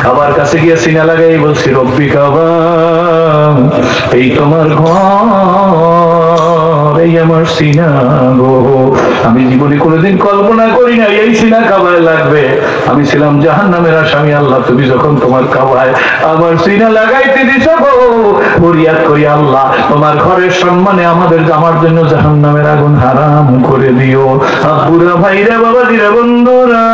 কাবার কাছে গিয়ে সিনা লাগাই বলছি, রব্বি কাবা, এই তোমার ঘর, এই আমার সিনা গো। আমি জীবনে কোনোদিন কল্পনা করি না এই সিনা কাবায় লাগবে। আমি ছিলাম জাহান্নামের আসামি, আল্লাহ তুমি যখন তোমার কাবায় আমার সিনা লাগাইতে দিছ গো, ফরিয়াদ করি আল্লাহ তোমার ঘরের সম্মানে আমার জন্য জাহান্নামের আগুন হারাম করে দিও। আব্বুরা, ভাইরা, বাবাজিরা, বন্ধুরা,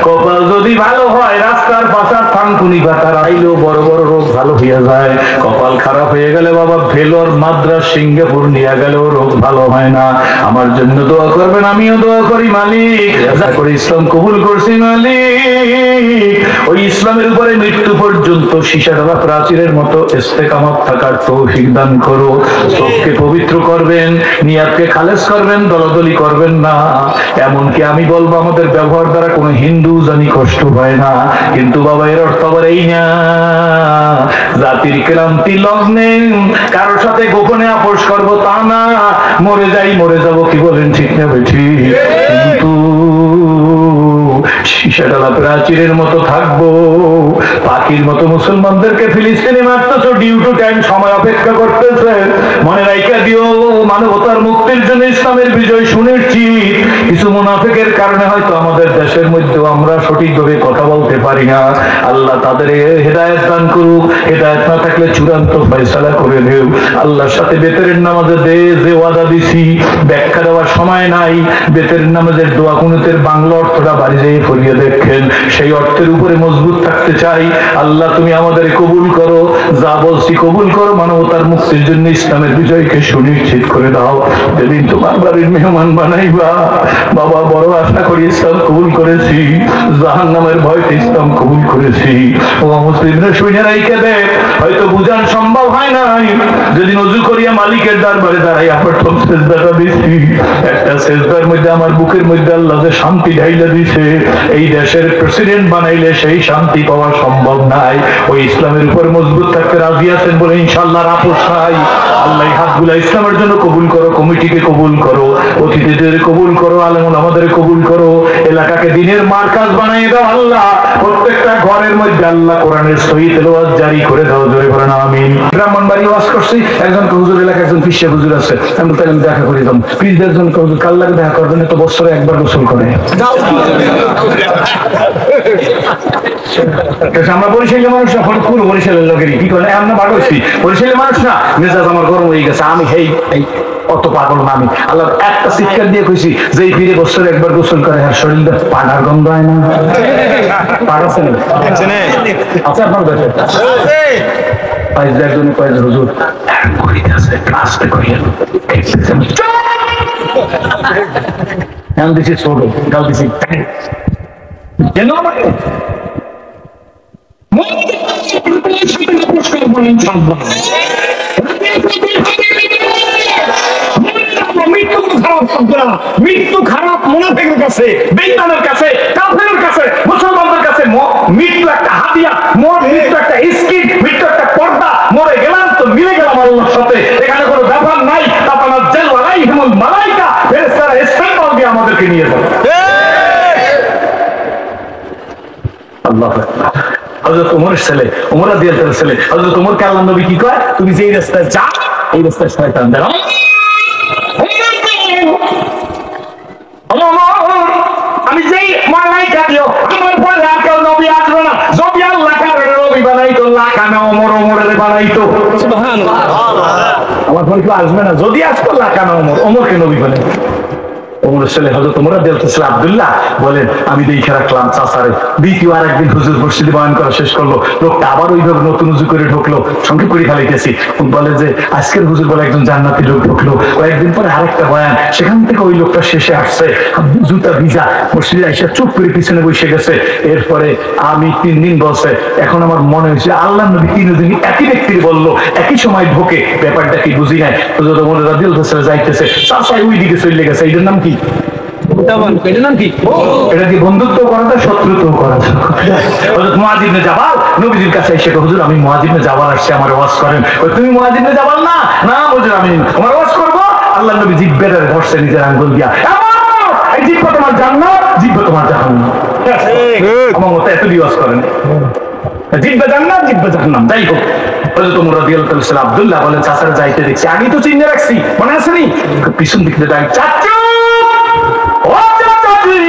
কপাল যদি ভালো হয় রাস্তার পাশার থানকুনি পাতার আইলেও বড় বড় রোগ ভালো হইয়া যায়। কপাল খারাপ হয়ে গেলে বাবা ভেলোর, মাদ্রাস, সিঙ্গাপুর নিয়ে গেলেও রোগ ভালো হয় না। আমার জন্য দোয়া করবেন, আমিও দোয়া করি মালিক, যা করে ইসলাম কবুল করছি মালিক, ওই ইসলামের উপরে মৃত্যু পর্যন্ত সীসাঢালা প্রাচীরের মতো ইস্তেকামত থাকার তৌফিক দান করো। চোখকে পবিত্র করবেন, নিয়াতকে খালেস করবেন, দলাদলি করবেন না। এমনকি আমি বলবো আমাদের ব্যবহার দ্বারা কোনো হিন্দু জানি কষ্ট হয় না, কিন্তু বাবা এর অর্থ আবার এই না জাতির ক্রান্তি লগ্নে কারোর সাথে গোপনে আপোষ করবো তা না। মরে যাবো, কি বলেন ঠিক না বেঠি? কিন্তু সীসাঢালা প্রাচীরের মতো থাকবো, পাখির মতো মুসলমানদেরকে ফিলিস্তিনে মারতেছ, ডিউ টু টাইম সময় অপেক্ষা করতেছে। মনে রাইখা দিও, মানবতার মুক্তির জন্য ইসলামের বিজয় সুনিশ্চিত। কিছু মুনাফিকের কারণে হয়তো আমাদের দেশের মধ্যেও আমরা সঠিকভাবে কথা বলতে পারি না। আল্লাহ তাদের হেদায়েত দান করুক, হেদায়েত না থাকলে চূড়ান্ত ফয়সালা করে দেও। আল্লাহর সাথে বেতরের নামাজে যে ওয়াদা দিছি ব্যাখ্যা দেওয়ার সময় নাই। বেতরের নামাজের দোয়া কুনুতের বাংলা অর্থটা বাড়ি যেয়ে পড়িয়ে দেখেন, সেই অর্থের উপরে মজবুত থাকতে চাই। আল্লাহ তুমি আমাদের কবুল করো, যা বলছি কবুল করো, মানবতার মুক্তির জন্য ইসলামের বিজয়কে সুনিশ্চিত করে দাও। যেদিন তোমার বাড়ির মেহমান বানাইবা বাবা, বড় আশা করি ইসলাম কবুল করেছি, জাহান্নামের ভয়তে ইসলাম কবুল করেছি। ও মুসলিমরা শুনে রাইখে দে, হয়তো বুঝান সম্ভব হয় নাই। যেদিন ওযু করিয়া মালিকের দরবারে দাঁড়াইয়া প্রথম সেজদাটা দিছি, একটা সেজদার মধ্যে আমার বুকের মধ্যে আল্লাহ যে শান্তি ঢাইলা দিছে, এই দেশের প্রেসিডেন্ট বানাইলে সেই শান্তি পাওয়া সম্ভব নাই। ওই ইসলামের উপর মজবুত থাকতে রাজি আছেন বলে ইনশাআল্লাহ আপোষ নাই। আল্লাহ হাতগুলা ইসলামের জন্য কবুল করো, কমিটিকে কবুল করো, অতিথিদের কবুল করো, আলেমুল আমাদের কবুল করো, এলাকাকে দিনের মার্কাজ বানিয়ে দাও আল্লাহ। প্রত্যেকটা ঘরের মধ্যে আল্লাহ কোরআনের সহি তেলাওয়াত জারি করে দাও, জোরে বলেন আমিন। ব্রাহ্মণবাড়ি ওয়াজ করছি, একজন হুজুর এলাকায় একজন পিসে হুজুর আছে, আমি তাকে দেখা করে দিলাম। পিসদের জন্য হুজুর কাল লাগে দেখা করবেন, তো বছরে একবার গোসল করে। আমরা বরিশালের মানুষ না, পুরো বরিশালের লোকেরই কি করে আমরা ভালো হয়েছি। বরিশালের মানুষ না, মেজাজ আমার গরম হয়ে গেছে। আমি অত পাগল না আমি। আল্লাহ একটা শিক্ষা দিয়ে কইছি যে এই ফিরে বছরে একবার গোসল করে আর শরীরটা পানার গন্ধ হয় না। পাড় আছে না? আচ্ছা, আপনার কাছে একজনে কয়েক হুজুর আছে ক্লাসে কইয়া দিছি ছোট গাল দিছি কেন মৃত্যু খারাপ মুনাফিকের কাছে, বেঈমানের কাছে, কাফেরের কাছে, মুসলমানদের কাছে মৃত্যু একটা হাতিয়া, মৃত্যু একটা স্কিন, মৃত্যু একটা পর্দা। মরে গেলাম তো মিলে গেলাম আল্লাহর সাথে, এখানে কোনো ব্যাপার নাই। তাপানাত জাল আলাইহিমুল মালাইকা, ফেরেশতারা ইস্তেগফার দিয়ে আমাদেরকে নিয়ে যাবে। আল্লাহু আকবার। হযরত ওমরের ছেলে, ওমর রাদিয়াল্লাহু আনহু ছেলে, হযরত ওমরকে আল্লাহর নবী কি কয়, তুমি যে রাস্তায় যাও এই রাস্তায় শয়তান দাঁড়াও। আমি যেই মালাইকা দিও আমার পরে আর কেউ নবী আসবে না। যদি আল্লাহ কারণে নবী বানাইতো, লাখানা ওমরের বানাইতো। সুবহানাল্লাহ। আমার পরে কেউ আসবে না, যদি আসতো লাখানা ওমরকে নবী বানাইতো। ওমরের ছেলে হযরত ওমর রাদিয়াল্লাহু আনহু আব্দুল্লাহ বলেন, আমি দেখে রাখলাম চাচারে। দ্বিতীয় আর একদিন হুজুর মসজিদে বয়ান করা শেষ করলো, লোকটা আবার ওইভাবে নতুন উজু করে ঢুকলো। সঙ্গে করে খালাইতেছি, বলে যে আজকের হুজুর বলে একজন জান্নাতি লোক ঢুকলো। কয়েকদিন পরে আরেকটা বয়ান, সেখান থেকে ওই লোকটা শেষে আসছে, জুতা ভিজা, মসজিদে এসে চুপ করে পিছনে বসে গেছে। এরপরে আমি 3 দিন বলছে, এখন আমার মনে হয়েছে আল্লাহ নবী 3 দিন একই ব্যক্তির বললো, একই সময় ঢোকে, ব্যাপারটা কি বুঝি নাই। হযরত ওমর রাদিয়াল্লাহু আনহু যাইতেছে, চাচা ওই দিকে চলে গেছে। এটার নাম কি? এটা কি বন্ধুত্ব করাটা, শত্রুত্ব করা? হযরত মুআয ইবনে জাবাল নবীজির কাছে এসে হুজুর আমি মুআয ইবনে জাবাল আসছে, আমার ওয়াজ করেন। তুমি মুআয ইবনে জাবাল না? না হুজুর আমি আমার ওয়াজ করব। আল্লাহ নবী জিহ্বার ধরছে নিজের আঙ্গুল দিয়া, এই জিহ্বা তোমার জান্নাত, জিব্বা তোমার জাহান্নাম। আমার মতো এত রিওয়াজ করেন, জিব্বা জান্নাত জিব্বা জাহান্নাম। যাই হোক, হযরত ওমর রাদিয়াল্লাহু তাআলা আব্দুল্লাহ বলেন চাচারা যাইতে দেখছি, আগে তো চিনে রাখছি, মনে আছে নি? পিছন দিক থেকে যাই, চাচু ও চাচাজি,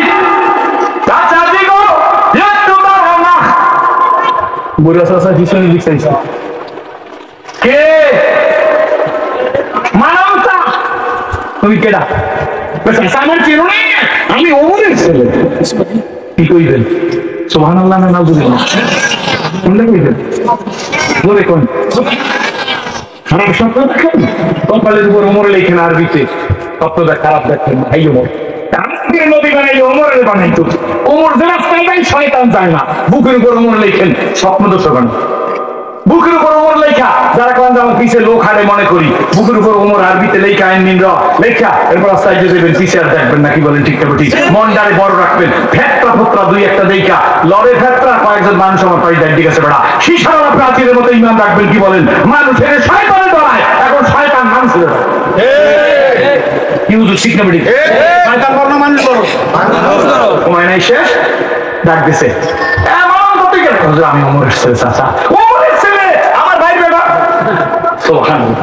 চাচাজি গো একটু দাঁড়াও না। বুড়া চাচা পিছনে দিক চাইছে, কে মানবতা? তুমি কেডা? আমার চিনো না, আমি ওমরের ছেলে। কি কইবেন? সুবহানাল্লাহ না নাউজুবিল্লাহ? কোনটা কইবেন? বলে কোন খারাপ শব্দ দেখেন কপালের উপর ওমর লেখেন আরবিতে, শব্দটা খারাপ দেখেন ভাই। ওমর আমাদের নবী বানাইলে ওমরের বানাইতো। ওমর যে রাস্তায় যায় শয়তান যায় না। বুকের উপর ওমর লেখেন, স্বপ্ন দোষ হবে না। বুকের উপর ওমর লেখা, যারা কারণ আমার পিছে লোক হারে মনে করি, বুকের উপর ওমর আরবিতে লেখা আইন নিন লেখা, এরপর রাস্তায় যে দেবেন পিছে আর দেখবেন নাকি বলেন? ঠিক ঠিক মনটারে বড় রাখবেন, ফেতরা ফোতরা দুই একটা দেখা, লড়ে ফেতরা কয়েকজন মানুষ আমার পাই দেয়, ঠিক আছে বেড়া শিশারা প্রাচীরের মতো ইমান রাখবেন। কি বলেন? মানুষের শয়তানে ডরায়, এখন শয়তান মানুষের কি বুঝো? ঠিক না বেড়ি শয়তান বর্ণ মানুষ করো, সময় নাই শেষ, ডাক দিছে আমি ওমরের ছেলে। চাচা ওমরের ছেলে, আমার ভাই বেটা। সুবহানাল্লাহ,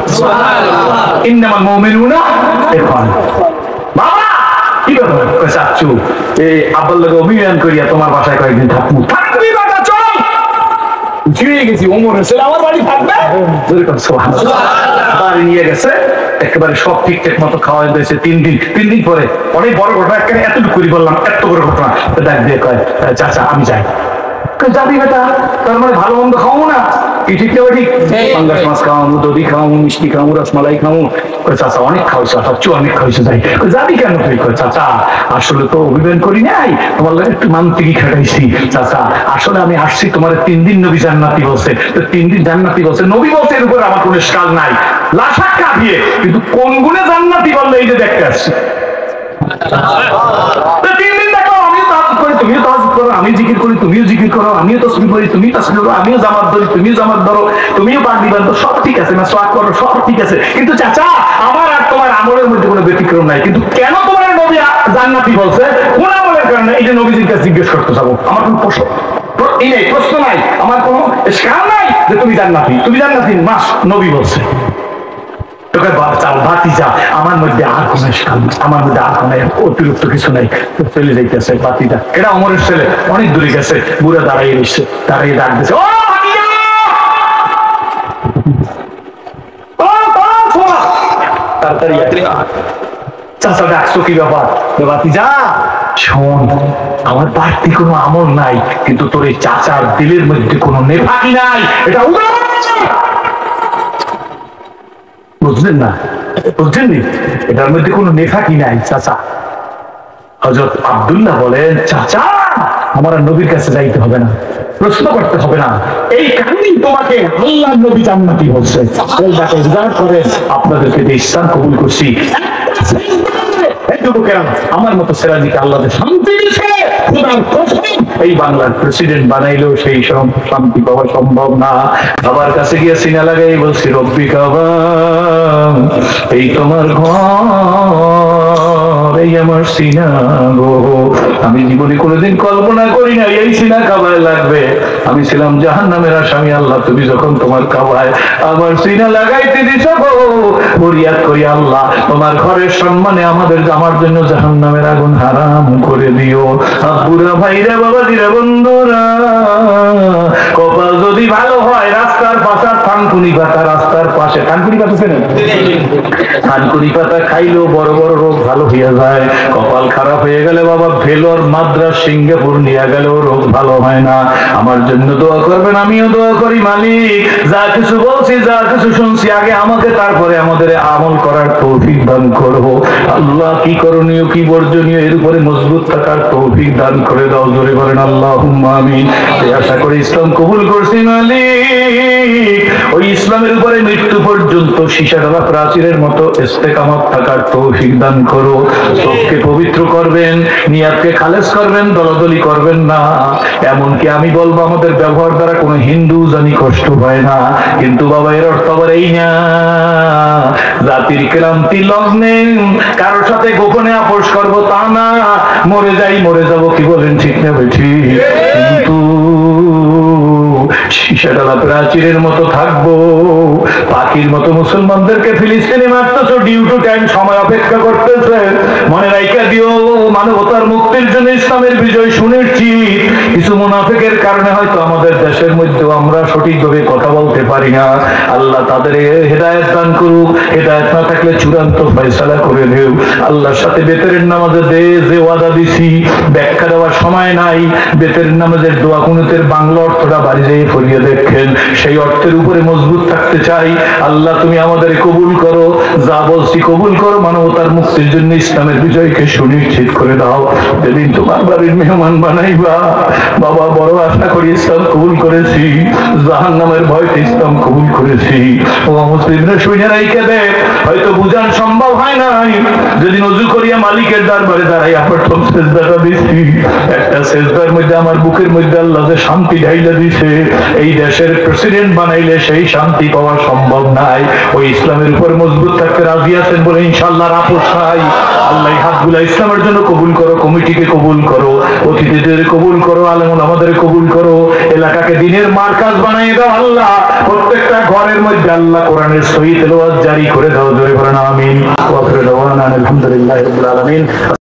ইন্নামাল মুমিনুনা ইখওয়ান। বাবা কি ব্যাপার? চাচু এই আব্বার লগে অভিমান করিয়া তোমার বাসায় কয়েকদিন থাকবো। থাকবি বেটা, চল। ছিড়ে গেছি, ওমরের ছেলে আমার বাড়ি থাকবে। সুবহানাল্লাহ, বাড়ি নিয়ে গেছে, একেবারে সব ঠিকঠাক মতো খাওয়া দিয়েছে। 3 দিন পরে অনেক বড় ঘটনা, একেবারে এতটুকু করে বললাম, এত বড় ঘটনা। ডাক দিয়ে কয়, চাচা আমি যাই। যাবি বেটা, তার মানে ভালো মন্দ খাওয়াবো না? কি ঠিক না ঠিক? পাঙ্গাস মাছ খাওয়াবো, দধি খাওয়াবো, মিষ্টি খাওয়াবো, রসমালাই খাওয়াবো। চাচা অনেক খাওয়াইছো, চাচু অনেক খাওয়াইছো, যাই। যাবি কেন তুই? চাচা আসলে তো অভিমান করি নাই, তোমার লাগে একটু মানতিকি খাটাইছি। চাচা আসলে আমি আসছি তোমার 3 দিন নবী জান্নাতি বলছে, তো 3 দিন জান্নাতি বলছে, নবী বলছে, এর উপর আমার কোনো ইশকাল নাই, লাশাক কাঁপিয়ে, কিন্তু কোন গুণে জান্নাতি বললে এই যে দেখতে আসছি। 3 দিন দেখো আমিও তাহাজ্জুদ করি, তুমিও তাহাজ্জুদ করো, আমি জিকির করি, তুমিও জিকির করো, আমিও তাসবিহ করি, তুমিও তাসবিহ করো, আমিও জামাত ধরি, তুমিও জামাত ধরো, তুমিও পাগড়ি বাঁধো, সব ঠিক আছে, মিসওয়াক করো, সব ঠিক আছে। কিন্তু চাচা আমার আর তোমার আমলের মধ্যে কোনো ব্যতিক্রম নাই, কিন্তু কেন তোমার নবী জান্নাতি বলছে? কোন আমলের কারণে? এই যে নবীজির কাছে জিজ্ঞেস করতে যাবো, আমার কোনো প্রশ্ন নাই, আমার কোনো ইশকাল নাই যে তুমি জান্নাতি, তুমি জান্নাতি মাস নবী বলছে। তোকে ভাতিজা আমার মধ্যে আর কোন ইশকাল নাই, আমার মধ্যে আর কোন অতিরিক্ত কিছু নাই, চলে যাইতেছে ভাতিজা। এটা ওমরের ছেলে, অনেক দূরে গেছে, বুড়া দাঁড়িয়ে রয়েছে, দাঁড়িয়ে ডাক দিছে, ও ভাতিজা, তাড়াতাড়ি চাচা ডাকছো, কি ব্যাপার? ভাতিজা শোন, আমার বাড়তি কোনো আমল নাই, কিন্তু তোর এই চাচার দিলের মধ্যে কোনো নেফাকি নাই, এটা বুঝলেন না? বুঝছেন নি? এটার মধ্যে কোনো নেফাকি নাই চাচা। হযরত আব্দুল্লাহ বলেন, চাচা আমার নবীর কাছে যাইতে হবে না, প্রশ্ন করতে হবে না, এই কারণেই তোমাকে আল্লাহর নবী জান্নাতি বলছে। আপনাদেরকে ইসলাম কবুল করছি, আমার মতো সেরাজিকে আল্লাহ শান্তি দিয়েছে। এই বাংলার প্রেসিডেন্ট বানাইলেও সেই শান্তি পাওয়া সম্ভব না। বাবার কাছে গিয়ে সিনা লাগাই বলছি, রব্বি কাবা, এই তোমার ঘর, এই আমার সিনা গো। আমি জীবনে কোনোদিন কল্পনা করি না এই সিনা কাবায় লাগবে। আমি ছিলাম জাহান্নামের আসামি, আল্লাহ তুমি যখন তোমার কাবায় আমার সিনা লাগাইতে দিছ গো, ফরিয়াদ করি আল্লাহ তোমার ঘরের সম্মানে আমার জন্য জাহান্নামের আগুন হারাম করে দিও। আব্বুরা ভাইরা বাবাজিরা বন্ধুরা, কপাল যদি ভালো হয়, রাস্তার পাশে থানকুনি পাতা, রাস্তার পাশে থানকুনি পাতা চেনেন? থানকুনি পাতা খাইলেও বড় বড় রোগ ভালো হয়ে যায়। কপাল খারাপ হয়ে গেলে বাবা ভেলোর, মাদ্রাস, সিঙ্গাপুর নিয়ে গেলেও রোগ ভালো হয় না। আমার জন্য দোয়া করবেন, আমিও দোয়া করি। মালিক যা কিছু বলছি, যা কিছু শুনছি, আগে আমাকে তারপরে আমাদের আমল করার তৌফিক দান করবো। আল্লাহ কি করণীয় কি বর্জনীয় এর উপরে মজবুত থাকার তৌফিক দান করে দাও। জোরে বলেন আল্লাহুম্মা আমিন। আশা করি ইসলাম কবুল করছি মালিক। ওই ইসলামের উপরে মৃত্যু পর্যন্ত সীসাডালা প্রাচীরের মতো ইস্তেকামত থাকার তৌফিক দান করো। চোখকে পবিত্র করবেন, নিয়াতকে খালেস করবেন, দলাদলি করবেন না। এমনকি আমি বলবো আমাদের ব্যবহার দ্বারা কোনো হিন্দু জানি কষ্ট পায় না, কিন্তু বাবা এর অর্থ আবার এই না জাতির ক্রান্তি লগ্নে কারোর সাথে গোপনে আপোষ করবো তা না। মরে যাবো, কি বলেন ঠিক না বেঠি? কিন্তু সীসাডালা প্রাচীরের মতো থাকবো, পাখির মতো মুসলমানদেরকে ফিলিস্তিনি মারতেছো, ডিউ টু টাইম সময় অপেক্ষা করতেছে। মনে রাইখা দিও মানবতার মুক্তির জন্য ইসলামের বিজয় সুনিশ্চিত। কিছু মুনাফিকের কারণে হয়তো আমাদের দেশের মধ্যেও আমরা সঠিকভাবে কথা বলতে পারি না। আল্লাহ তাদের হেদায়েত দান করুক, হেদায়েত না থাকলে চূড়ান্ত ফয়সালা করে দেও। আল্লাহর সাথে বেতরের নামাজে যে ওয়াদা দিছি ব্যাখ্যা দেওয়ার সময় নাই। বেতরের নামাজের দোয়া কুনুতের বাংলা অর্থটা বাড়ি যেয়ে ফরিয়ে দেখেন, সেই অর্থের উপরে মজবুত থাকতে চাই। আল্লাহ তুমি আমাদের কবুল করো, যা বলছি কবুল করো, মানবতার মুক্তির জন্য ইসলামের বিজয়কে সুনিশ্চিত করে দাও। যেদিন তোমার বাড়ির মেহমান বানাইবা বাবা, বড় আশা করি ইসলাম কবুল করেছি, জাহান্নামের ভয়তে ইসলাম কবুল করেছি। ও মুসলিমরা শুনে রাইখে দে, হয়তো বুঝান সম্ভব হয় নাই। যেদিন ওযু করিয়া মালিকের দরবারে দাঁড়াইয়া প্রথম সেজদাটা দিছি, একটা সেজদার মধ্যে আমার বুকের মধ্যে আল্লাহ যে শান্তি ঢাইলা দিছে, এই দেশের প্রেসিডেন্ট বানাইলে সেই শান্তি পাওয়া সম্ভব নাই। ওই ইসলামের উপর মজবুত থাকতে রাজি আছেন বলে ইনশাআল্লাহ আপোষ নাই। আল্লাহ হাতগুলা ইসলামের জন্য কবুল করো, কমিটিকে কবুল করো, অতিথিদের কবুল করো, আলেমুল আমাদের কবুল করো, এলাকাকে দিনের মার্কাজ বানিয়ে দাও। আল্লাহ প্রত্যেকটা ঘরের মধ্যে আল্লাহ কোরআনের সহিহ তেলাওয়াত জারি করে দাও। জোরে বলেন আমিন। ওয়া আখিরু দাওয়ানা আলহামদুলিল্লাহি রাব্বিল আলামিন।